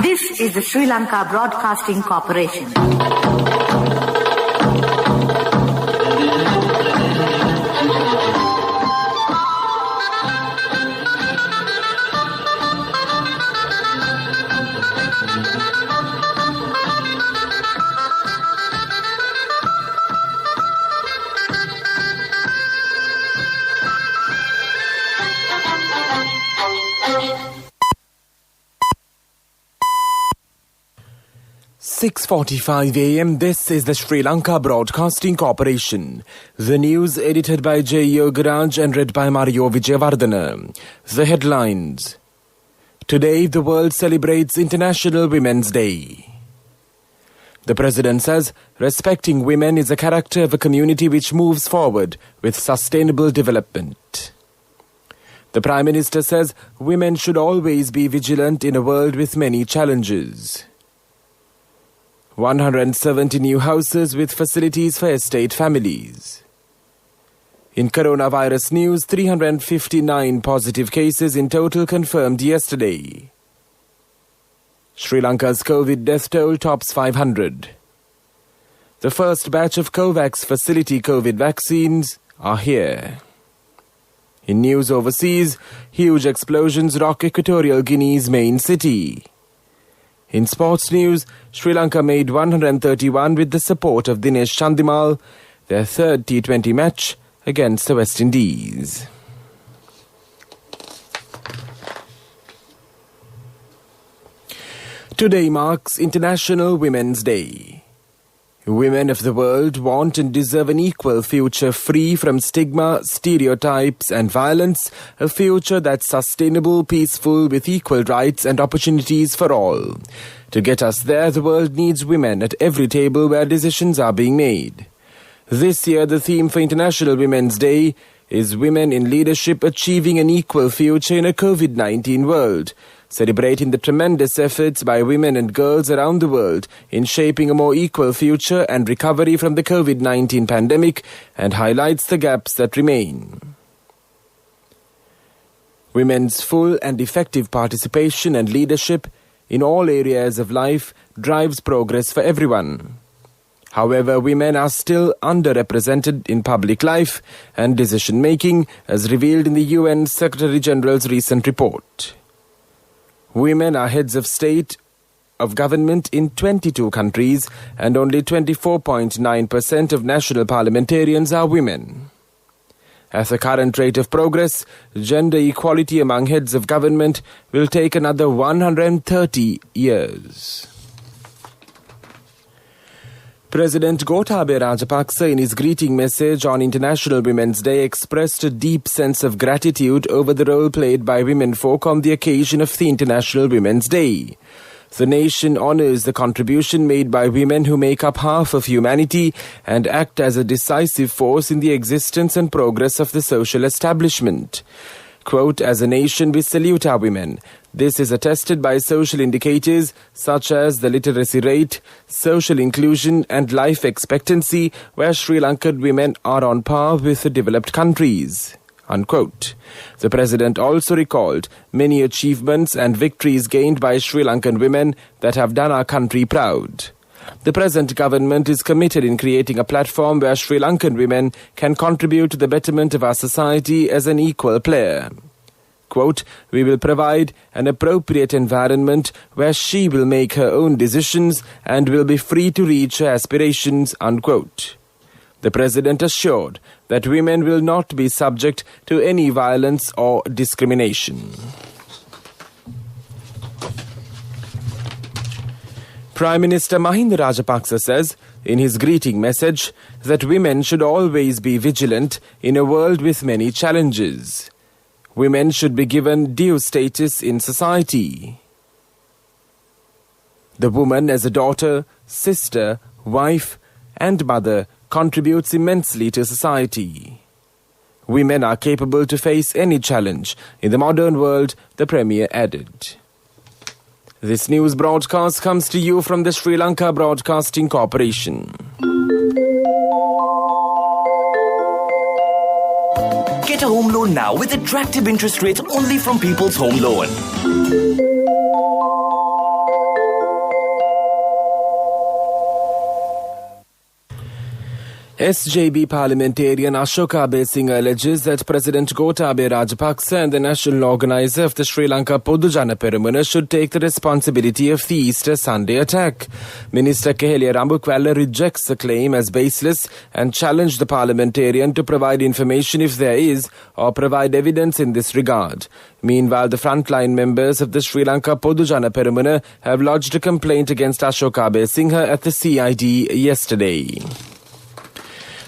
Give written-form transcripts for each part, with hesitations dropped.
This is the Sri Lanka Broadcasting Corporation. 6:45 a.m. This is the Sri Lanka Broadcasting Corporation. The news edited by J. Yogaraj and read by Mario Vijayavardhana. The headlines. Today, the world celebrates International Women's Day. The President says, respecting women is a character of a community which moves forward with sustainable development. The Prime Minister says, women should always be vigilant in a world with many challenges. 170 new houses with facilities for estate families. In coronavirus news, 359 positive cases in total confirmed yesterday. Sri Lanka's COVID death toll tops 500. The first batch of COVAX facility COVID vaccines are here. In news overseas, huge explosions rock Equatorial Guinea's main city. In sports news, Sri Lanka made 131 with the support of Dinesh Chandimal, their third T20 match against the West Indies. Today marks International Women's Day. Women of the world want and deserve an equal future free from stigma, stereotypes and violence, a future that's sustainable, peaceful, with equal rights and opportunities for all. To get us there, the world needs women at every table where decisions are being made. This year, the theme for International Women's Day is Women in Leadership Achieving an Equal Future in a COVID-19 World, celebrating the tremendous efforts by women and girls around the world in shaping a more equal future and recovery from the COVID-19 pandemic, and highlights the gaps that remain. Women's full and effective participation and leadership in all areas of life drives progress for everyone. However, women are still underrepresented in public life and decision-making, as revealed in the UN Secretary-General's recent report. Women are heads of state of government in 22 countries, and only 24.9% of national parliamentarians are women. At the current rate of progress, gender equality among heads of government will take another 130 years. President Gotabaya Rajapaksa, in his greeting message on International Women's Day, expressed a deep sense of gratitude over the role played by womenfolk on the occasion of the International Women's Day. The nation honors the contribution made by women who make up half of humanity and act as a decisive force in the existence and progress of the social establishment. Quote, as a nation we salute our women. This is attested by social indicators such as the literacy rate, social inclusion and life expectancy, where Sri Lankan women are on par with the developed countries. Unquote. The President also recalled many achievements and victories gained by Sri Lankan women that have done our country proud. The present government is committed in creating a platform where Sri Lankan women can contribute to the betterment of our society as an equal player. Quote, we will provide an appropriate environment where she will make her own decisions and will be free to reach her aspirations, unquote. The President assured that women will not be subject to any violence or discrimination. Prime Minister Mahinda Rajapaksa says in his greeting message that women should always be vigilant in a world with many challenges. Women should be given due status in society. The woman as a daughter, sister, wife and mother contributes immensely to society. Women are capable to face any challenge in the modern world, the Premier added. This news broadcast comes to you from the Sri Lanka Broadcasting Corporation. Get a home loan now with attractive interest rates only from People's Home Loan. SJB parliamentarian Ashoka Besing alleges that President Gotabaya Rajapaksa and the national organizer of the Sri Lanka Podujana Peramuna should take the responsibility of the Easter Sunday attack. Minister Keheliya Rambukwalla rejects the claim as baseless and challenged the parliamentarian to provide information if there is or provide evidence in this regard. Meanwhile, the frontline members of the Sri Lanka Podujana Peramuna have lodged a complaint against Ashoka Besing at the CID yesterday.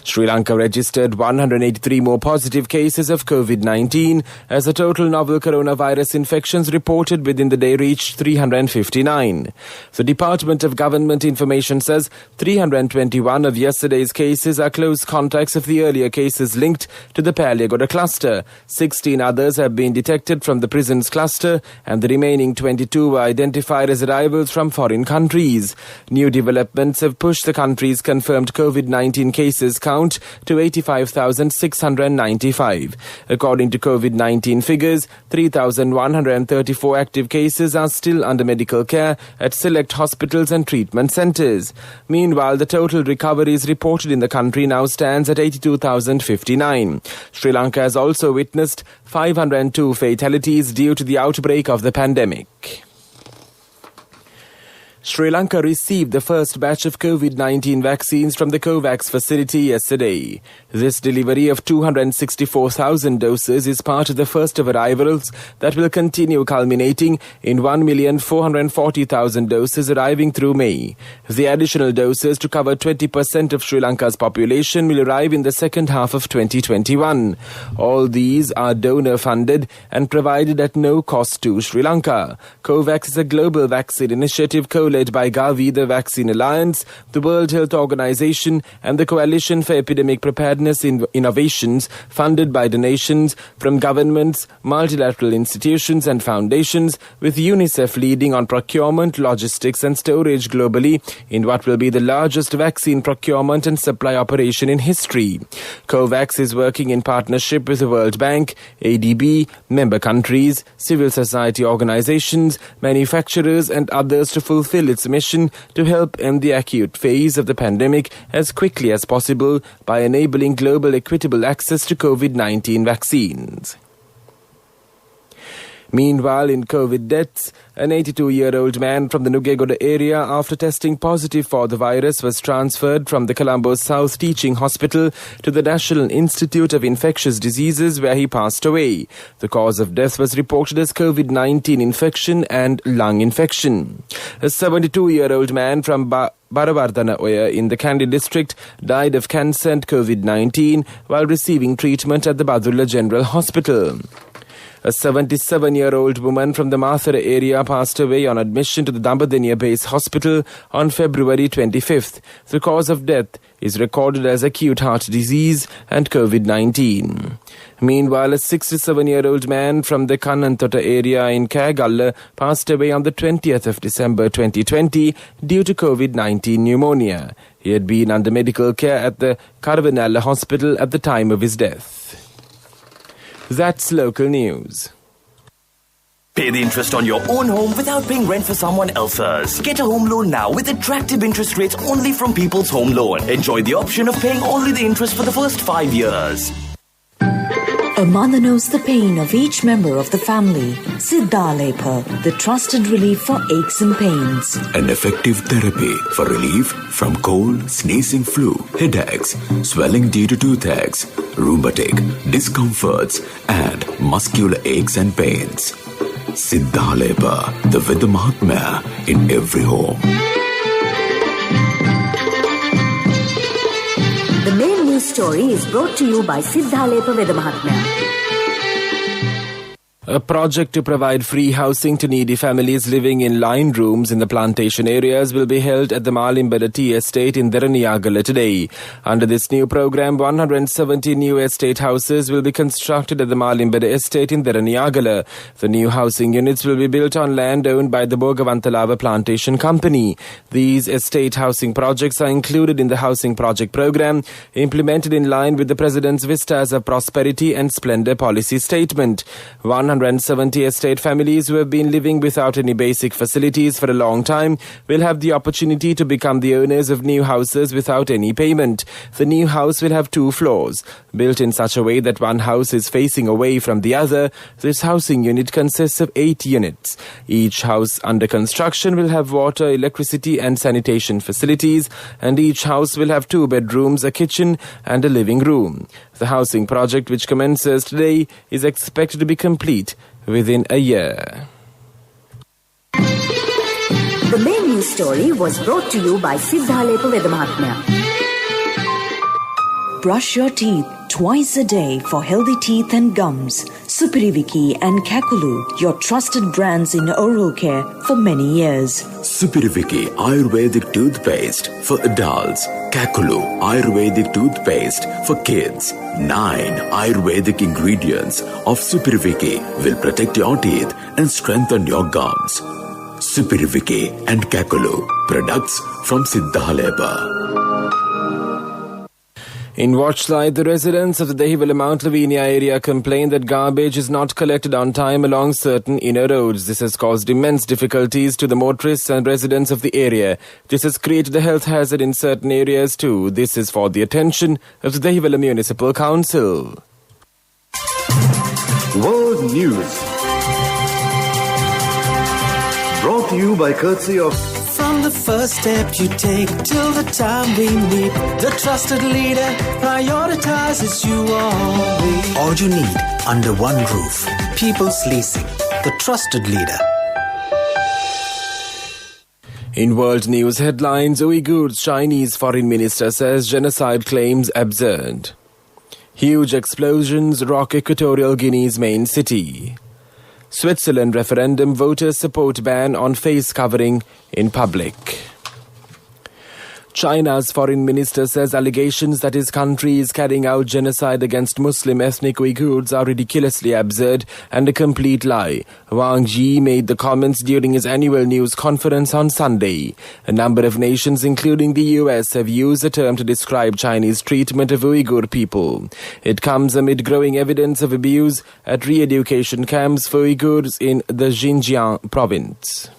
Sri Lanka registered 183 more positive cases of COVID-19 as the total novel coronavirus infections reported within the day reached 359. The Department of Government Information says 321 of yesterday's cases are close contacts of the earlier cases linked to the Paliagoda cluster. 16 others have been detected from the prisons cluster and the remaining 22 were identified as arrivals from foreign countries. New developments have pushed the country's confirmed COVID-19 cases count to 85,695. According to COVID-19 figures, 3,134 active cases are still under medical care at select hospitals and treatment centres. Meanwhile, the total recoveries reported in the country now stands at 82,059. Sri Lanka has also witnessed 502 fatalities due to the outbreak of the pandemic. Sri Lanka received the first batch of COVID-19 vaccines from the COVAX facility yesterday. This delivery of 264,000 doses is part of the first of arrivals that will continue culminating in 1,440,000 doses arriving through May. The additional doses to cover 20% of Sri Lanka's population will arrive in the second half of 2021. All these are donor-funded and provided at no cost to Sri Lanka. COVAX is a global vaccine initiative led by Gavi, the Vaccine Alliance, the World Health Organization and the Coalition for Epidemic Preparedness Innovations, funded by donations from governments, multilateral institutions and foundations, with UNICEF leading on procurement, logistics and storage globally in what will be the largest vaccine procurement and supply operation in history. COVAX is working in partnership with the World Bank, ADB, member countries, civil society organizations, manufacturers and others to fulfill its mission to help end the acute phase of the pandemic as quickly as possible by enabling global equitable access to COVID-19 vaccines. Meanwhile, in COVID deaths, an 82-year-old man from the Nugegoda area, after testing positive for the virus, was transferred from the Colombo South Teaching Hospital to the National Institute of Infectious Diseases, where he passed away. The cause of death was reported as COVID-19 infection and lung infection. A 72-year-old man from Baravardhana Oya in the Kandy district died of cancer and COVID-19 while receiving treatment at the Badulla General Hospital. A 77-year-old woman from the Mathura area passed away on admission to the Dambadeniya Base Hospital on February 25th. The cause of death is recorded as acute heart disease and COVID-19. Meanwhile, a 67-year-old man from the Kannantota area in Kagalla passed away on the 20th of December 2020 due to COVID-19 pneumonia. He had been under medical care at the Karavanalla Hospital at the time of his death. That's local news. Pay the interest on your own home without paying rent for someone else's. Get a home loan now with attractive interest rates only from People's Home Loan. Enjoy the option of paying only the interest for the first 5 years. A mother knows the pain of each member of the family. Siddhalepa, the trusted relief for aches and pains. An effective therapy for relief from cold, sneezing, flu, headaches, swelling due to toothaches, rheumatic, discomforts, and muscular aches and pains. Siddhalepa, the Veda Mahatmya in every home. The main news story is brought to you by Siddhalepa Veda Mahatmya. A project to provide free housing to needy families living in lined rooms in the plantation areas will be held at the Malimbada Tea Estate in Deraniyagala today. Under this new program, 170 new estate houses will be constructed at the Malimbada Estate in Deraniyagala. The new housing units will be built on land owned by the Bogavantalava Plantation Company. These estate housing projects are included in the Housing Project Program, implemented in line with the President's Vistas of Prosperity and Splendor policy statement. 100 170 estate families who have been living without any basic facilities for a long time will have the opportunity to become the owners of new houses without any payment. The new house will have 2 floors. Built in such a way that one house is facing away from the other, this housing unit consists of 8 units. Each house under construction will have water, electricity and sanitation facilities, and each house will have 2 bedrooms, a kitchen and a living room. The housing project, which commences today, is expected to be complete within a year. The main news story was brought to you by Siddhalepa Vedamahatmya. Brush your teeth twice a day for healthy teeth and gums. Supiriviki and Kakulu, your trusted brands in oral care for many years. Supiriviki Ayurvedic toothpaste for adults. Kakulu Ayurvedic toothpaste for kids. 9 Ayurvedic ingredients of Supiriviki will protect your teeth and strengthen your gums. Supiriviki and Kakulu, products from Siddhalepa. In Watchlight, the residents of the Dehiwala Mount Lavinia area complain that garbage is not collected on time along certain inner roads. This has caused immense difficulties to the motorists and residents of the area. This has created a health hazard in certain areas too. This is for the attention of the Dehiwala Municipal Council. World News. Brought to you by courtesy of... From the first step you take till the time we meet, the trusted leader prioritizes you always. All you need under one roof. People's Leasing, the trusted leader. In world news headlines, Uyghur's Chinese foreign minister says genocide claims absurd. Huge explosions rock Equatorial Guinea's main city. Switzerland referendum voters support ban on face covering in public. China's foreign minister says allegations that his country is carrying out genocide against Muslim ethnic Uyghurs are ridiculously absurd and a complete lie. Wang Yi made the comments during his annual news conference on Sunday. A number of nations, including the US, have used the term to describe Chinese treatment of Uyghur people. It comes amid growing evidence of abuse at re-education camps for Uyghurs in the Xinjiang province.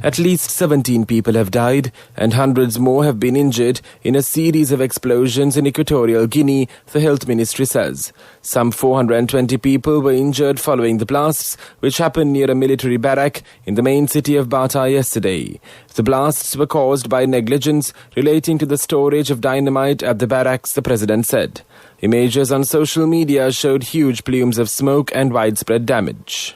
At least 17 people have died and hundreds more have been injured in a series of explosions in Equatorial Guinea, the health ministry says. Some 420 people were injured following the blasts, which happened near a military barrack in the main city of Bata yesterday. The blasts were caused by negligence relating to the storage of dynamite at the barracks, the president said. Images on social media showed huge plumes of smoke and widespread damage.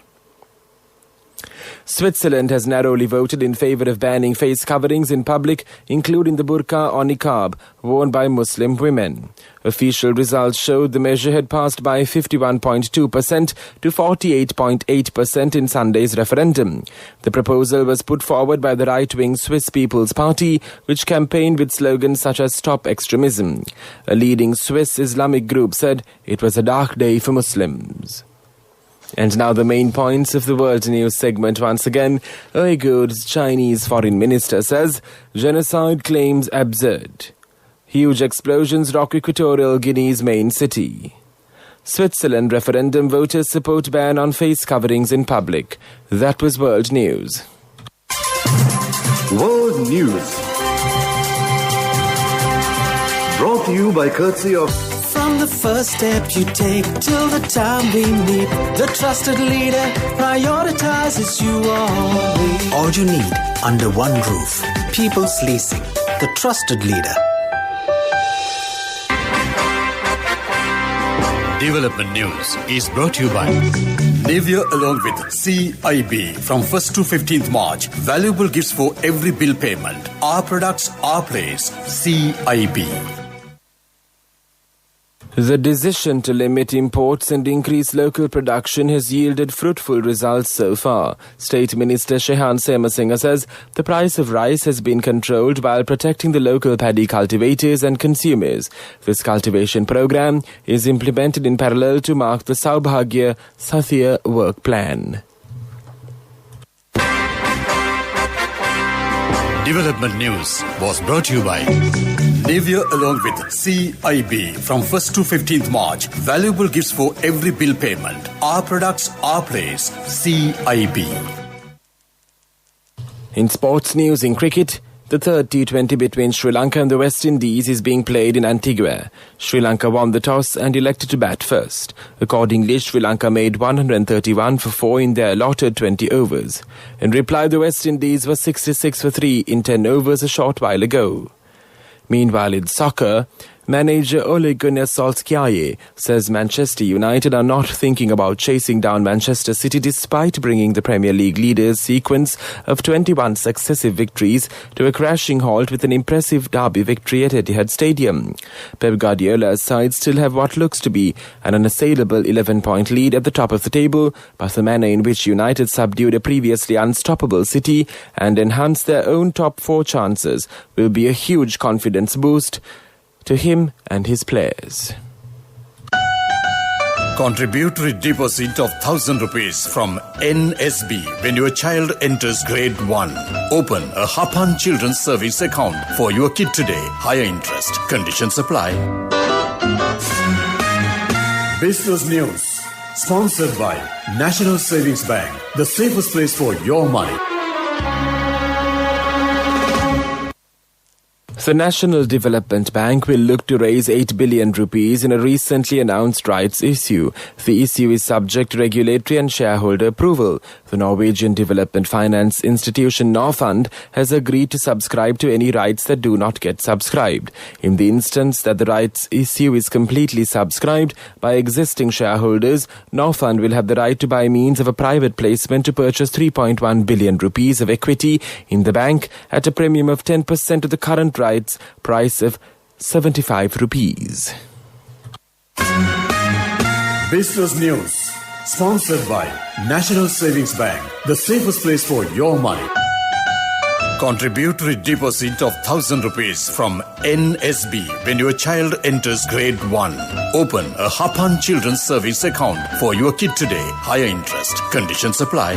Switzerland has narrowly voted in favor of banning face coverings in public, including the burqa or niqab worn by Muslim women. Official results showed the measure had passed by 51.2% to 48.8% in Sunday's referendum. The proposal was put forward by the right-wing Swiss People's Party, which campaigned with slogans such as Stop Extremism. A leading Swiss Islamic group said it was a dark day for Muslims. And now the main points of the world news segment once again. Uyghur's Chinese foreign minister says genocide claims absurd. Huge explosions rock Equatorial Guinea's main city. Switzerland referendum voters support ban on face coverings in public. That was world news. World News. Brought to you by courtesy of... From the first step you take till the time we meet, the trusted leader prioritizes you always. All you need under one roof. People's Leasing, the trusted leader. Development News is brought to you by Navia along with CIB from 1st to 15th March. Valuable gifts for every bill payment. Our products, our place. CIB. The decision to limit imports and increase local production has yielded fruitful results so far. State Minister Shehan Semasinghe says the price of rice has been controlled while protecting the local paddy cultivators and consumers. This cultivation program is implemented in parallel to mark the Saubhagya Sathya work plan. Development News was brought to you by New Year along with CIB from 1st to 15th March. Valuable gifts for every bill payment. Our products, our place. CIB. In sports news, in cricket, the third T20 between Sri Lanka and the West Indies is being played in Antigua. Sri Lanka won the toss and elected to bat first. Accordingly, Sri Lanka made 131 for 4 in their allotted 20 overs. In reply, the West Indies was 66 for 3 in 10 overs a short while ago. Meanwhile, in soccer, manager Ole Gunnar Solskjaer says Manchester United are not thinking about chasing down Manchester City despite bringing the Premier League leaders' sequence of 21 successive victories to a crashing halt with an impressive derby victory at Etihad Stadium. Pep Guardiola's side still have what looks to be an unassailable 11-point lead at the top of the table, but the manner in which United subdued a previously unstoppable City and enhanced their own top 4 chances will be a huge confidence boost to him and his players. Contributory deposit of 1,000 rupees from NSB when your child enters grade 1. Open a Hapan Children's Savings account for your kid today. Higher interest. Conditions apply. Business News. Sponsored by National Savings Bank. The safest place for your money. The National Development Bank will look to raise 8 billion rupees in a recently announced rights issue. The issue is subject to regulatory and shareholder approval. The Norwegian development finance institution Norfund has agreed to subscribe to any rights that do not get subscribed. In the instance that the rights issue is completely subscribed by existing shareholders, Norfund will have the right to by means of a private placement to purchase 3.1 billion rupees of equity in the bank at a premium of 10% of the current price of 75 rupees. Business News. Sponsored by National Savings Bank. The safest place for your money. Contributory deposit of 1,000 rupees from NSB when your child enters grade 1. Open a Hapan Children's Savings account for your kid today. Higher interest. Conditions apply.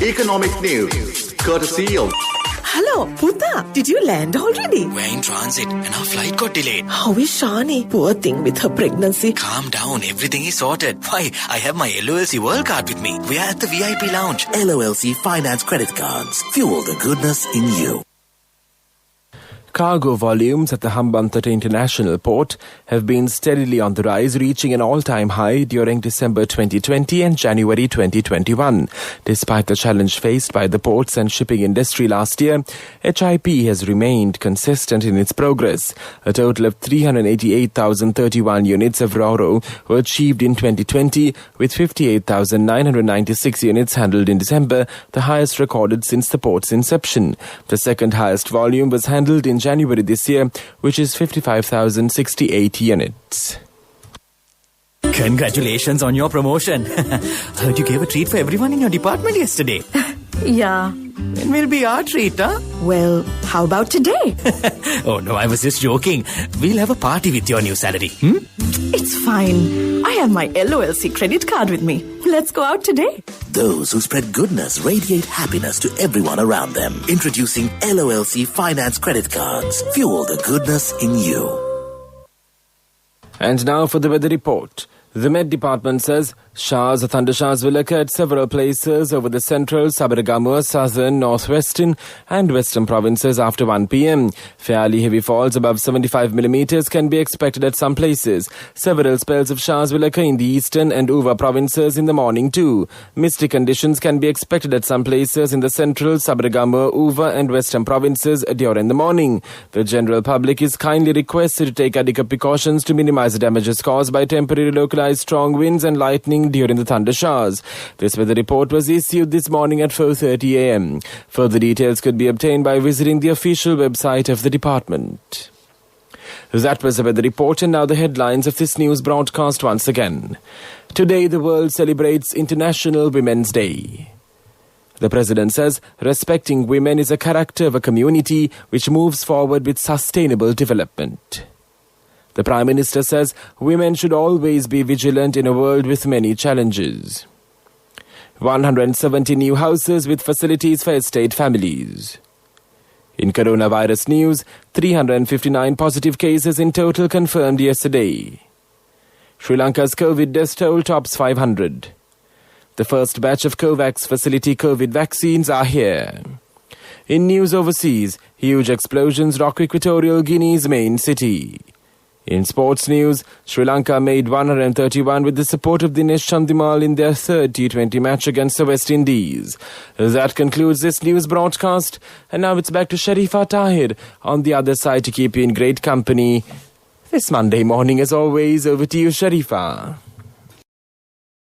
Economic news, courtesy of... Hello, Puta. Did you land already? We're in transit and our flight got delayed. How is Shani? Poor thing with her pregnancy. Calm down, everything is sorted. Why, I have my LOLC World Card with me. We are at the VIP lounge. LOLC Finance Credit Cards. Fuel the goodness in you. Cargo volumes at the Hambantota International Port have been steadily on the rise, reaching an all-time high during December 2020 and January 2021. Despite the challenge faced by the ports and shipping industry last year, HIP has remained consistent in its progress. A total of 388,031 units of RoRo were achieved in 2020, with 58,996 units handled in December, the highest recorded since the port's inception. The second highest volume was handled in January this year, which is 55,068 units. Congratulations on your promotion. Heard you gave a treat for everyone in your department yesterday. Yeah. When will be our treat, huh? Well, how about today? Oh no, I was just joking. We'll have a party with your new salary. It's fine. I have my LOLC credit card with me. Let's go out today. Those who spread goodness radiate happiness to everyone around them. Introducing LOLC Finance Credit Cards. Fuel the goodness in you. And now for the weather report. The Met Department says showers or thundershowers will occur at several places over the central, Sabaragamuwa, southern, northwestern and western provinces after 1 p.m. Fairly heavy falls above 75 millimeters can be expected at some places. Several spells of showers will occur in the eastern and Uva provinces in the morning too. Misty conditions can be expected at some places in the central, Sabaragamuwa, Uva and western provinces during the morning. The general public is kindly requested to take adequate precautions to minimize the damages caused by temporary localized strong winds and lightning during the thunder showers. This weather report was issued this morning at 4:30 a.m. Further details could be obtained by visiting the official website of the department. That was the weather report, and now the headlines of this news broadcast once again. Today the world celebrates International Women's Day. The President says respecting women is a character of a community which moves forward with sustainable development. The Prime Minister says women should always be vigilant in a world with many challenges. 170 new houses with facilities for estate families. In coronavirus news, 359 positive cases in total confirmed yesterday. Sri Lanka's COVID death toll tops 500. The first batch of COVAX facility COVID vaccines are here. In news overseas, huge explosions rock Equatorial Guinea's main city. In sports news, Sri Lanka made 131 with the support of Dinesh Chandimal in their third T20 match against the West Indies. That concludes this news broadcast, and now it's back to Sharifa Tahir on the other side to keep you in great company this Monday morning. As always, over to you, Sharifa.